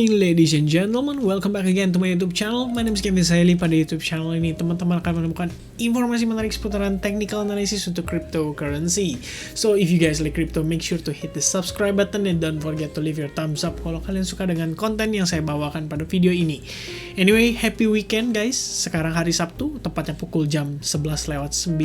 Ladies and gentlemen, welcome back again to my YouTube channel. My name is Kevin Saili. Pada YouTube channel ini, teman-teman akan menemukan informasi menarik seputaran technical analysis untuk cryptocurrency. So, if you guys like crypto, make sure to hit the subscribe button and don't forget to leave your thumbs up kalau kalian suka dengan konten yang saya bawakan pada video ini. Anyway, happy weekend guys. Sekarang hari Sabtu, tepatnya pukul jam 11:09.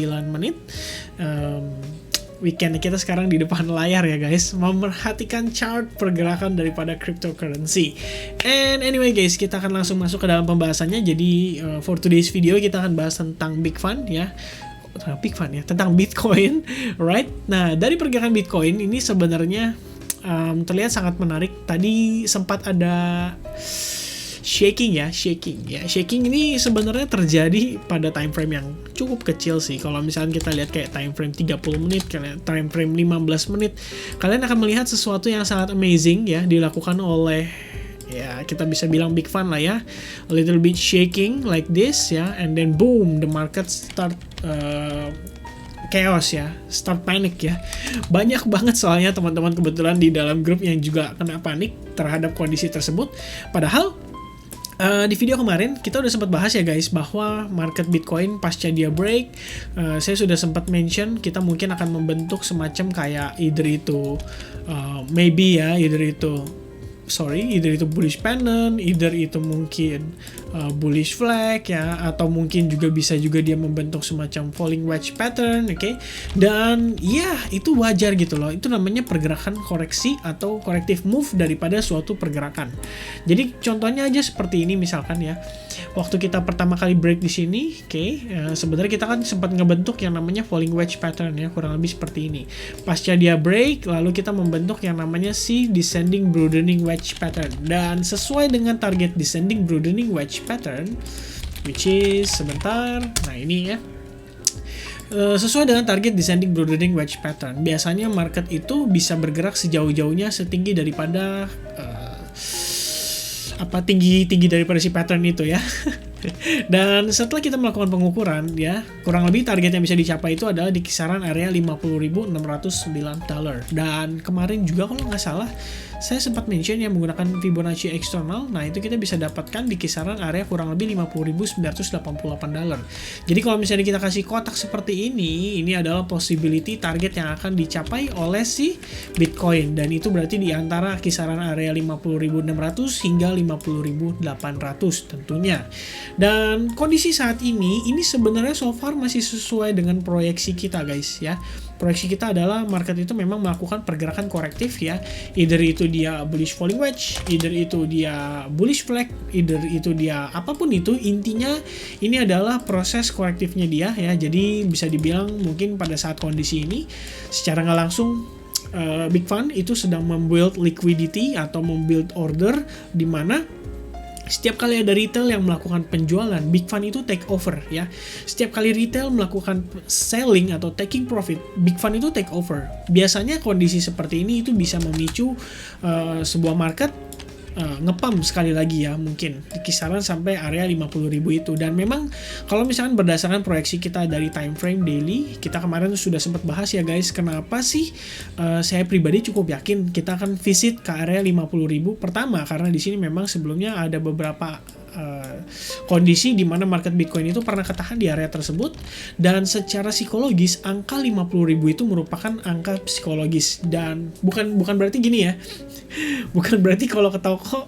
Weekend kita sekarang di depan layar ya guys, memerhatikan chart pergerakan daripada cryptocurrency. And anyway guys, kita akan langsung masuk ke dalam pembahasannya. Jadi for today's video kita akan bahas tentang tentang Bitcoin, right? Nah, dari pergerakan Bitcoin ini sebenarnya terlihat sangat menarik. Tadi sempat ada shaking. Shaking ini sebenarnya terjadi pada time frame yang cukup kecil sih. Kalau misalnya kita lihat kayak time frame 30 menit, time frame 15 menit, kalian akan melihat sesuatu yang sangat amazing ya dilakukan oleh, ya kita bisa bilang big fan lah ya. A little bit shaking like this ya, and then boom, the market start chaos ya, start panic ya. Banyak banget soalnya teman-teman kebetulan di dalam grup yang juga kena panik terhadap kondisi tersebut. Padahal di video kemarin kita udah sempat bahas ya guys, bahwa market Bitcoin pasca dia break, saya sudah sempat mention kita mungkin akan membentuk semacam kayak either itu bullish pennant, either itu mungkin bullish flag ya, atau mungkin juga bisa juga dia membentuk semacam falling wedge pattern, oke? Dan ya itu wajar gitu loh, itu namanya pergerakan koreksi atau corrective move daripada suatu pergerakan. Jadi contohnya aja seperti ini misalkan ya, waktu kita pertama kali break di sini, sebenarnya kita kan sempat ngebentuk yang namanya falling wedge pattern ya, kurang lebih seperti ini. Pasca dia break, lalu kita membentuk yang namanya si descending broadening wedge pattern, dan sesuai dengan target descending broadening wedge pattern, which is ini ya, sesuai dengan target descending broadening wedge pattern, biasanya market itu bisa bergerak sejauh-jauhnya setinggi daripada tinggi daripada si pattern itu ya. Dan setelah kita melakukan pengukuran ya, kurang lebih target yang bisa dicapai itu adalah di kisaran area $50.609. Dan kemarin juga kalau nggak salah saya sempat mention yang menggunakan Fibonacci eksternal. Nah, itu kita bisa dapatkan di kisaran area kurang lebih $50.988. Jadi kalau misalnya kita kasih kotak seperti ini adalah possibility target yang akan dicapai oleh si Bitcoin, dan itu berarti di antara kisaran area 50.600 hingga 50.800 tentunya. Dan kondisi saat ini sebenarnya so far masih sesuai dengan proyeksi kita guys ya. Proyeksi kita adalah market itu memang melakukan pergerakan korektif ya. Either itu dia bullish falling wedge, either itu dia bullish flag, either itu dia apapun itu, intinya ini adalah proses korektifnya dia ya. Jadi bisa dibilang mungkin pada saat kondisi ini secara nggak langsung big fund itu sedang membuild liquidity atau membuild order, di mana setiap kali ada retail yang melakukan penjualan, big fund itu take over ya. Setiap kali retail melakukan selling atau taking profit, big fund itu take over. Biasanya kondisi seperti ini itu bisa memicu sebuah market ngepump sekali lagi ya, mungkin di kisaran sampai area 50.000 itu. Dan memang kalau misalkan berdasarkan proyeksi kita dari time frame daily, kita kemarin sudah sempat bahas ya guys, kenapa sih saya pribadi cukup yakin kita akan visit ke area 50.000. Pertama, karena di sini memang sebelumnya ada beberapa kondisi di mana market Bitcoin itu pernah ketahan di area tersebut, dan secara psikologis angka 50.000 itu merupakan angka psikologis. Dan bukan berarti gini ya, bukan berarti kalau ke toko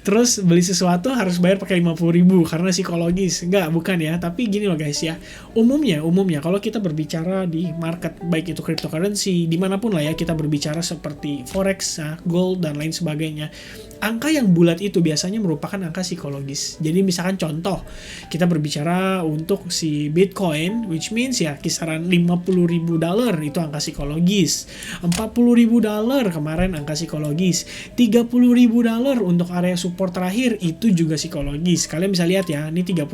terus beli sesuatu harus bayar pakai 50.000 karena psikologis, bukan ya. Tapi gini loh guys ya, umumnya kalau kita berbicara di market, baik itu cryptocurrency dimanapun lah ya, kita berbicara seperti forex, gold dan lain sebagainya, angka yang bulat itu biasanya merupakan angka psikologis. Jadi misalkan contoh, kita berbicara untuk si Bitcoin, which means ya kisaran $50.000 itu angka psikologis, $40.000 kemarin angka psikologis, $30.000 untuk area support terakhir itu juga psikologis. Kalian bisa lihat ya, ini 30.000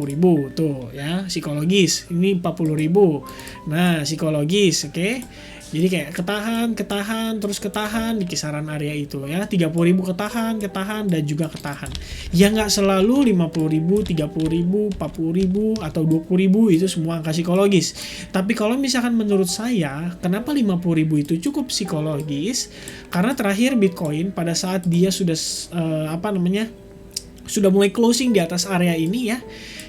tuh ya psikologis, ini 40.000, nah psikologis, oke. Jadi kayak ketahan, terus ketahan di kisaran area itu ya. 30.000 ketahan, dan juga ketahan. Ya nggak selalu 50.000, 30.000, 40.000, atau 20.000 itu semua angka psikologis. Tapi kalau misalkan menurut saya, kenapa 50.000 itu cukup psikologis? Karena terakhir Bitcoin pada saat dia sudah sudah mulai closing di atas area ini ya,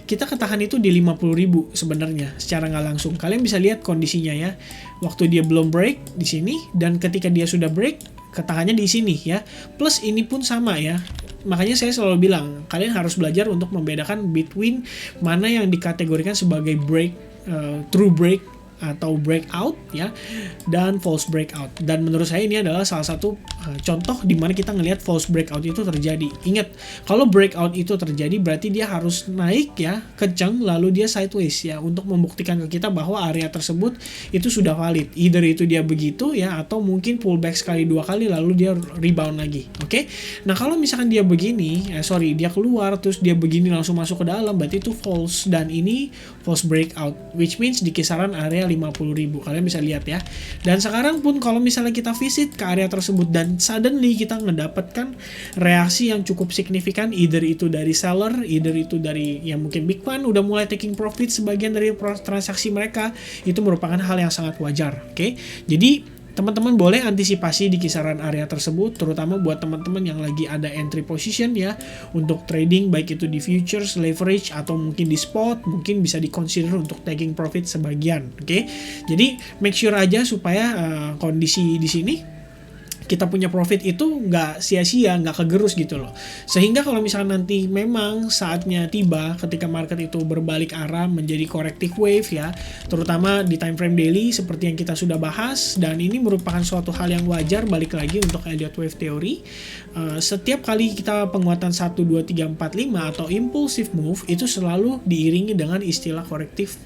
kita ketahan itu di 50.000 sebenarnya secara nggak langsung. Kalian bisa lihat kondisinya ya, waktu dia belum break di sini, dan ketika dia sudah break ketahannya di sini ya. Plus ini pun sama ya. Makanya saya selalu bilang kalian harus belajar untuk membedakan between mana yang dikategorikan sebagai break, true break atau breakout ya, dan false breakout. Dan menurut saya ini adalah salah satu contoh di mana kita ngelihat false breakout itu terjadi. Ingat, kalau breakout itu terjadi berarti dia harus naik ya, kencang, lalu dia sideways ya, untuk membuktikan ke kita bahwa area tersebut itu sudah valid. Either itu dia begitu ya, atau mungkin pullback sekali dua kali lalu dia rebound lagi. Oke? Nah, kalau misalkan dia begini, dia keluar terus dia begini langsung masuk ke dalam, berarti itu false, dan ini false breakout, which means di kisaran area 50.000. Kalian bisa lihat ya. Dan sekarang pun kalau misalnya kita visit ke area tersebut dan suddenly kita mendapatkan reaksi yang cukup signifikan, either itu dari seller, either itu dari yang mungkin big fund udah mulai taking profit sebagian dari transaksi mereka, itu merupakan hal yang sangat wajar. Oke? Jadi teman-teman boleh antisipasi di kisaran area tersebut, terutama buat teman-teman yang lagi ada entry position ya, untuk trading baik itu di futures, leverage, atau mungkin di spot, mungkin bisa di-consider untuk taking profit sebagian. Oke? Jadi make sure aja supaya kondisi di sini kita punya profit itu nggak sia-sia, nggak kegerus gitu loh. Sehingga kalau misalnya nanti memang saatnya tiba ketika market itu berbalik arah menjadi corrective wave ya, terutama di time frame daily seperti yang kita sudah bahas, dan ini merupakan suatu hal yang wajar. Balik lagi untuk Elliott Wave Theory, setiap kali kita penguatan 1, 2, 3, 4, 5 atau impulsive move itu selalu diiringi dengan istilah corrective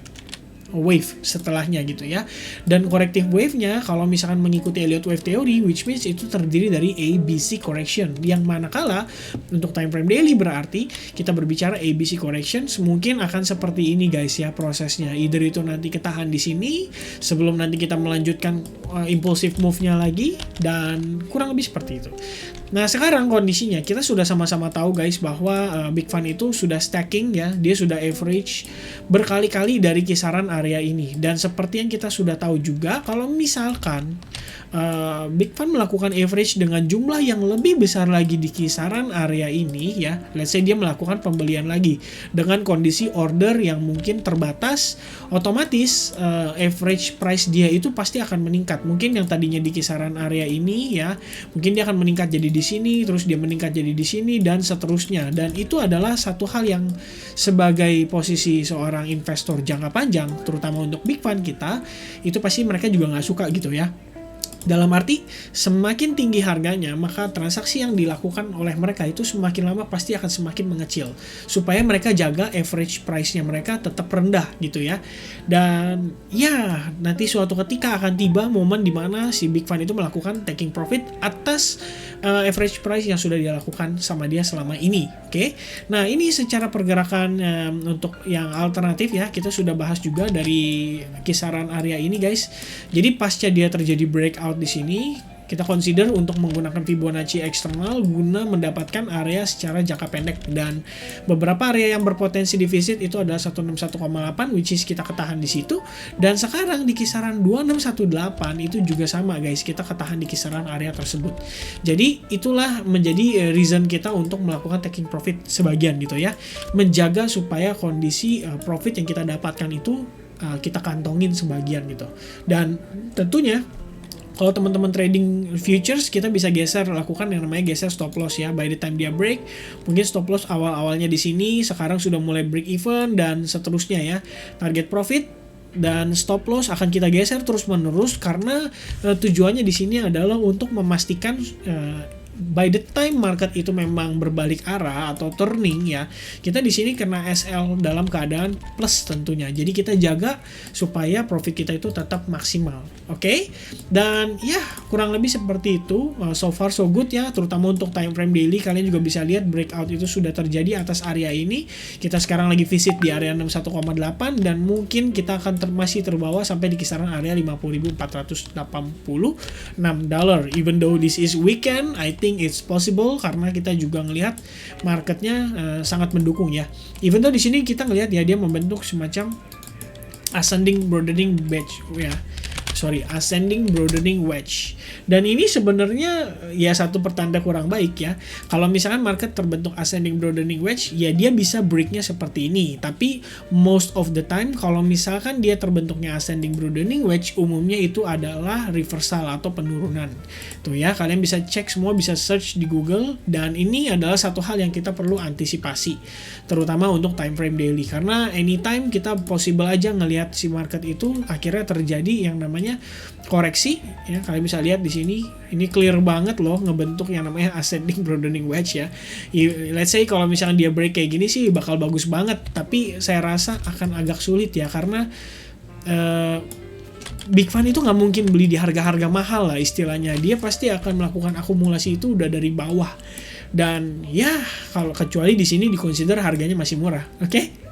wave setelahnya gitu ya. Dan corrective wave-nya kalau misalkan mengikuti Elliott Wave Theory, which means itu terdiri dari ABC correction, yang manakala untuk time frame daily berarti kita berbicara ABC correction mungkin akan seperti ini guys ya prosesnya. Either itu nanti ketahan di sini sebelum nanti kita melanjutkan impulsive move-nya lagi, dan kurang lebih seperti itu. Nah, sekarang kondisinya kita sudah sama-sama tahu guys bahwa big fund itu sudah stacking ya, dia sudah average berkali-kali dari kisaran area ini. Dan seperti yang kita sudah tahu juga, kalau misalkan big fund melakukan average dengan jumlah yang lebih besar lagi di kisaran area ini ya, let's say dia melakukan pembelian lagi dengan kondisi order yang mungkin terbatas, otomatis average price dia itu pasti akan meningkat. Mungkin yang tadinya di kisaran area ini ya, mungkin dia akan meningkat jadi di sini, terus dia meningkat jadi di sini, dan seterusnya. Dan itu adalah satu hal yang sebagai posisi seorang investor jangka panjang, terutama untuk big fund kita, itu pasti mereka juga nggak suka gitu ya. Dalam arti, semakin tinggi harganya, maka transaksi yang dilakukan oleh mereka itu semakin lama pasti akan semakin mengecil. Supaya mereka jaga average price-nya mereka tetap rendah gitu ya. Dan ya, nanti suatu ketika akan tiba momen di mana si big fund itu melakukan taking profit atas average price yang sudah dia lakukan sama dia selama ini. Oke? Nah, ini secara pergerakan untuk yang alternatif ya, kita sudah bahas juga dari kisaran area ini guys. Jadi pasca dia terjadi breakout di sini, kita consider untuk menggunakan Fibonacci eksternal guna mendapatkan area secara jangka pendek, dan beberapa area yang berpotensi defisit itu adalah 161,8 which is kita ketahan di situ, dan sekarang di kisaran 2618 itu juga sama guys, kita ketahan di kisaran area tersebut. Jadi itulah menjadi reason kita untuk melakukan taking profit sebagian gitu ya, menjaga supaya kondisi profit yang kita dapatkan itu kita kantongin sebagian gitu. Dan tentunya kalau teman-teman trading futures, kita bisa lakukan yang namanya geser stop loss ya. By the time dia break, mungkin stop loss awal-awalnya di sini, sekarang sudah mulai break even dan seterusnya ya. Target profit dan stop loss akan kita geser terus-menerus, karena tujuannya di sini adalah untuk memastikan by the time market itu memang berbalik arah atau turning ya, kita di sini kena SL dalam keadaan plus tentunya. Jadi kita jaga supaya profit kita itu tetap maksimal. Oke? Dan ya kurang lebih seperti itu. So far so good ya, terutama untuk time frame daily. Kalian juga bisa lihat breakout itu sudah terjadi atas area ini. Kita sekarang lagi visit di area 61,8 dan mungkin kita akan masih terbawa sampai di kisaran area 50.486 $. Even though this is weekend, I think it's possible karena kita juga ngelihat marketnya sangat mendukung ya. Even though di sini kita ngelihat ya dia membentuk semacam ascending broadening wedge ya. Ascending broadening wedge. Dan ini sebenarnya ya satu pertanda kurang baik ya. Kalau misalkan market terbentuk ascending broadening wedge, ya dia bisa breaknya seperti ini. Tapi most of the time kalau misalkan dia terbentuknya ascending broadening wedge, umumnya itu adalah reversal atau penurunan. Tuh ya, kalian bisa cek semua, bisa search di Google. Dan ini adalah satu hal yang kita perlu antisipasi, terutama untuk time frame daily. Karena anytime kita possible aja ngelihat si market itu akhirnya terjadi yang namanya koreksi ya. Kalian bisa lihat di sini ini clear banget loh ngebentuk yang namanya ascending broadening wedge ya. Let's say kalau misalnya dia break kayak gini sih bakal bagus banget, tapi saya rasa akan agak sulit ya karena big fund itu nggak mungkin beli di harga-harga mahal lah istilahnya. Dia pasti akan melakukan akumulasi itu udah dari bawah. Dan ya kalau kecuali di sini dikonsider harganya masih murah. Oke?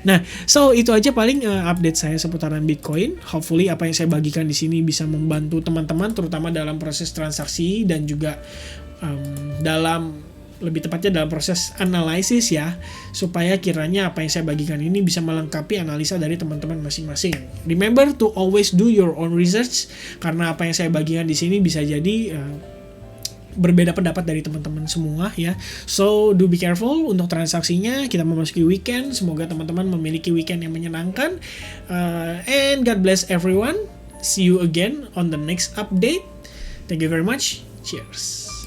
Nah, so itu aja paling update saya seputaran Bitcoin. Hopefully apa yang saya bagikan di sini bisa membantu teman-teman terutama dalam proses transaksi dan juga lebih tepatnya dalam proses analisis ya, supaya kiranya apa yang saya bagikan ini bisa melengkapi analisa dari teman-teman masing-masing. Remember to always do your own research karena apa yang saya bagikan di sini bisa jadi berbeda pendapat dari teman-teman semua ya. So do be careful untuk transaksinya. Kita memasuki weekend, semoga teman-teman memiliki weekend yang menyenangkan. And God bless everyone. See you again on the next update. Thank you very much. Cheers.